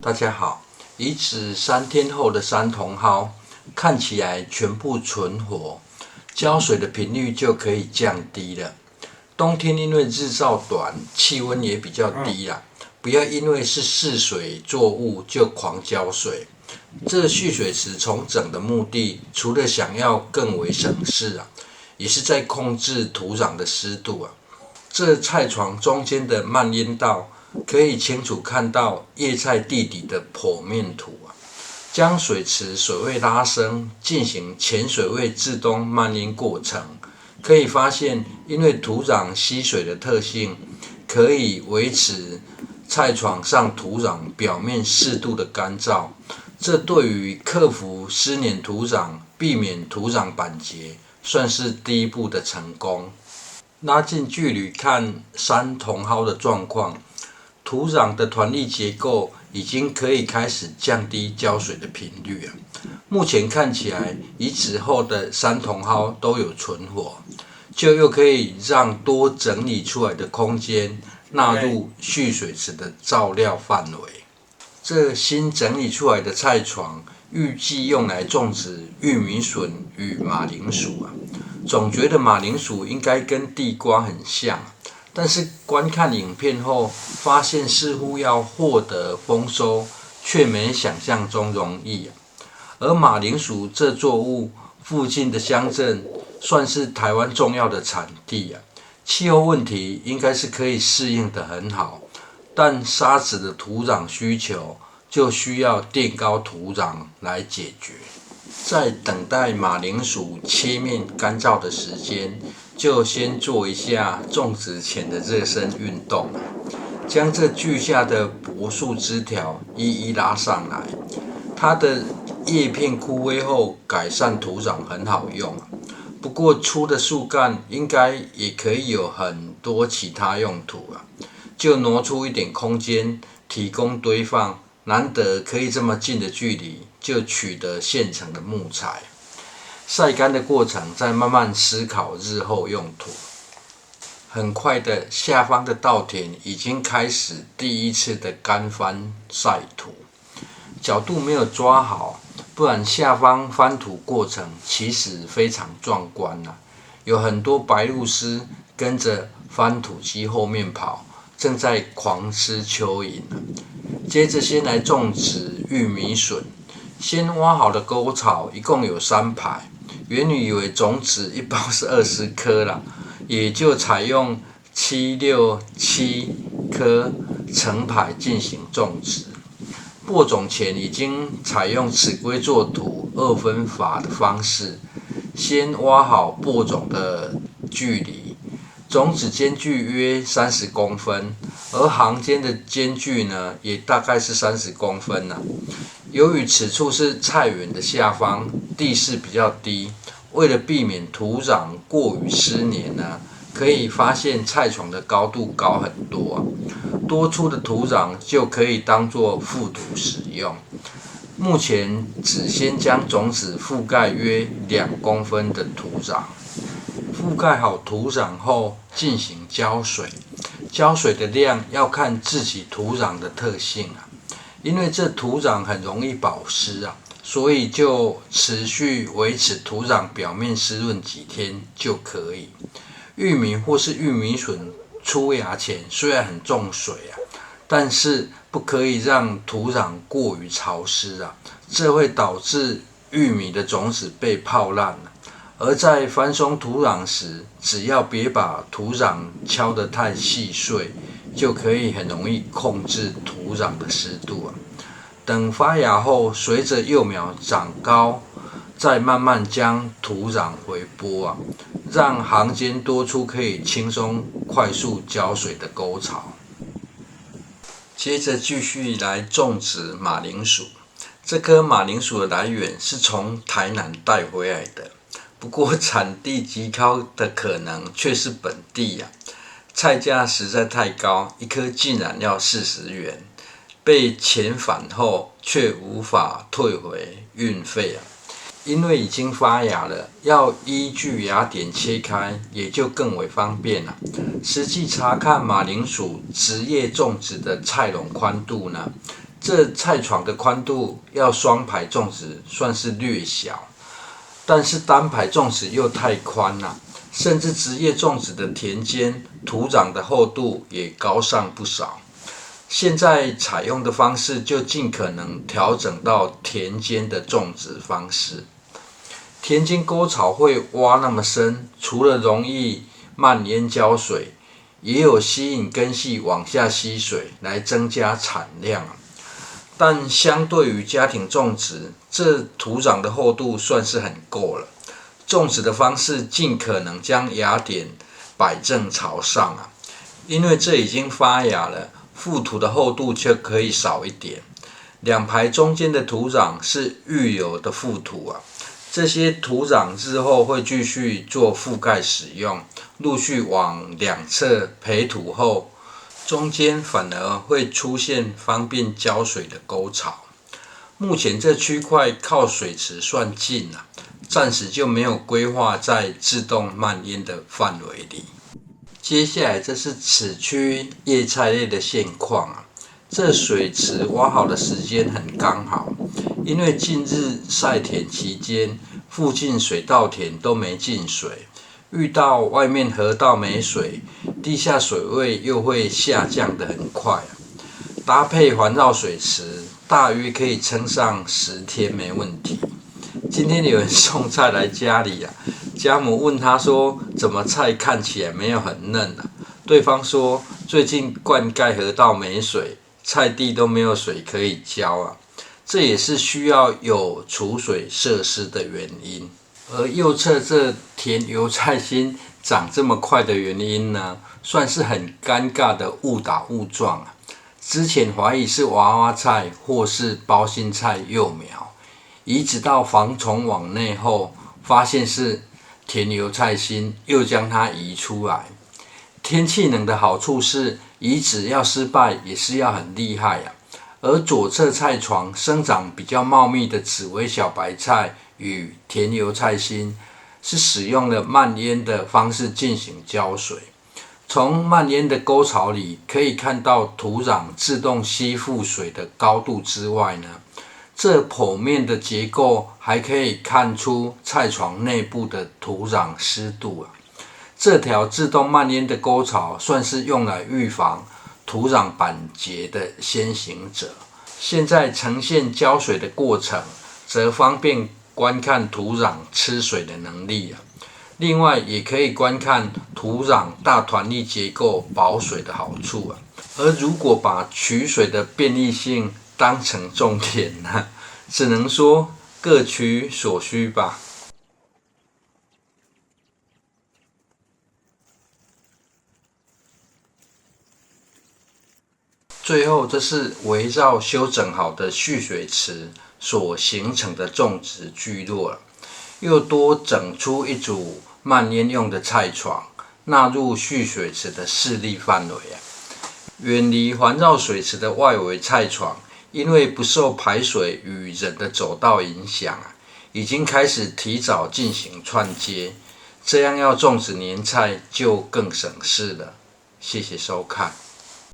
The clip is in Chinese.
大家好，移植3天后的山茼蒿看起来全部存活，浇水的频率就可以降低了。冬天因为日照短，气温也比较低啦，不要因为是嗜水作物就狂浇水。这蓄水池重整的目的，除了想要更为省事也是在控制土壤的湿度这菜床中间的蔓延道，可以清楚看到叶菜地底的剖面图将水池水位拉升，进行前水位自动蔓延过程。可以发现，因为土壤吸水的特性，可以维持菜床上土壤表面适度的干燥。这对于克服湿黏土壤、避免土壤板结，算是第一步的成功。拉近距离看山茼蒿的状况，土壤的团粒结构已经可以开始降低浇水的频率目前看起来，移植后的山茼蒿都有存活，就又可以让多整理出来的空间纳入蓄水池的照料范围。这新整理出来的菜床，预计用来种植玉米笋与马铃薯总觉得马铃薯应该跟地瓜很像，但是观看影片后，发现似乎要获得丰收，却没想象中容易而马铃薯这作物附近的乡镇，算是台湾重要的产地气候问题应该是可以适应得很好，但沙质的土壤需求就需要垫高土壤来解决。在等待马铃薯切面干燥的时间，就先做一下种植前的热身运动，将这锯下的柏树枝条一一拉上来。它的叶片枯萎后，改善土壤很好用不过粗的树干应该也可以有很多其他用途就挪出一点空间提供堆放。难得可以这么近的距离就取得现成的木材，晒干的过程再慢慢思考日后用途。很快的，下方的稻田已经开始第一次的干翻晒土，角度没有抓好，不然下方翻土过程其实非常壮观有很多白鹭鸶跟着翻土机后面跑，正在狂吃蚯蚓接着先来种植玉米笋，先挖好的沟槽一共有3排，原以为种子一包是20颗啦，也就采用767颗成排进行种植。播种前已经采用尺规作土2分法的方式，先挖好播种的距离，种子间距约30公分，而行间的间距呢，也大概是30公分由于此处是菜园的下方，地势比较低，为了避免土壤过于湿黏可以发现菜床的高度高很多多出的土壤就可以当作覆土使用。目前只先将种子覆盖约2公分的土壤。覆盖好土壤后进行浇水，浇水的量要看自己土壤的特性因为这土壤很容易保湿所以就持续维持土壤表面湿润几天就可以。玉米或是玉米笋出芽前虽然很重水但是不可以让土壤过于潮湿这会导致玉米的种子被泡烂而在翻松土壤时，只要别把土壤敲得太细碎，就可以很容易控制土壤的湿度等发芽后，随着幼苗长高，再慢慢将土壤回播让行间多出可以轻松快速浇水的沟槽。接着继续来种植马铃薯。这颗马铃薯的来源是从台南带回来的。不过产地极高的可能却是本地菜价实在太高，一颗竟然要40元，被遣返后却无法退回运费因为已经发芽了，要依据芽点切开，也就更为方便实际查看马铃薯直叶种植的菜垄宽度这菜床的宽度要双排种植算是略小，但是单排种植又太宽了，甚至职业种植的田间土壤的厚度也高上不少。现在采用的方式就尽可能调整到田间的种植方式。田间沟槽会挖那么深，除了容易漫淹浇水，也有吸引根系往下吸水来增加产量。但相对于家庭种植，这土壤的厚度算是很够了。种植的方式尽可能将芽点摆正朝上因为这已经发芽了，覆土的厚度却可以少一点。两排中间的土壤是预留的覆土这些土壤日后会继续做覆盖使用，陆续往两侧培土后，中间反而会出现方便浇水的沟槽。目前这区块靠水池算近暂时就没有规划在自动漫淹的范围里。接下来这是此区叶菜类的现况这水池挖好的时间很刚好，因为近日晒田期间，附近水稻田都没进水，遇到外面河道没水，地下水位又会下降得很快搭配环绕水池，大约可以撑上10天没问题。今天有人送菜来家里家母问他说：“怎么菜看起来没有很嫩对方说：“最近灌溉河道没水，菜地都没有水可以浇这也是需要有储水设施的原因。而右侧这田油菜心长这么快的原因呢，算是很尴尬的误打误撞之前怀疑是娃娃菜或是包心菜幼苗，移植到防虫网内后，发现是田油菜心，又将它移出来。天气能的好处是，移植要失败也是要很厉害而左侧菜床生长比较茂密的紫薇小白菜与田油菜心，是使用了漫淹的方式进行浇水。从漫淹的沟槽里可以看到土壤自动吸附水的高度之外呢，这剖面的结构还可以看出菜床内部的土壤湿度这条自动漫淹的沟槽算是用来预防土壤板结的先行者。现在呈现浇水的过程，则方便观看土壤吃水的能力另外也可以观看土壤大团粒结构保水的好处而如果把取水的便利性当成重点只能说各取所需吧。最后，这是围绕修整好的蓄水池所形成的种植聚落又多整出一组漫淹用的菜床，纳入蓄水池的势力范围远离环绕水池的外围菜床，因为不受排水与人的走道影响已经开始提早进行串接，这样要种植年菜就更省事了。谢谢收看。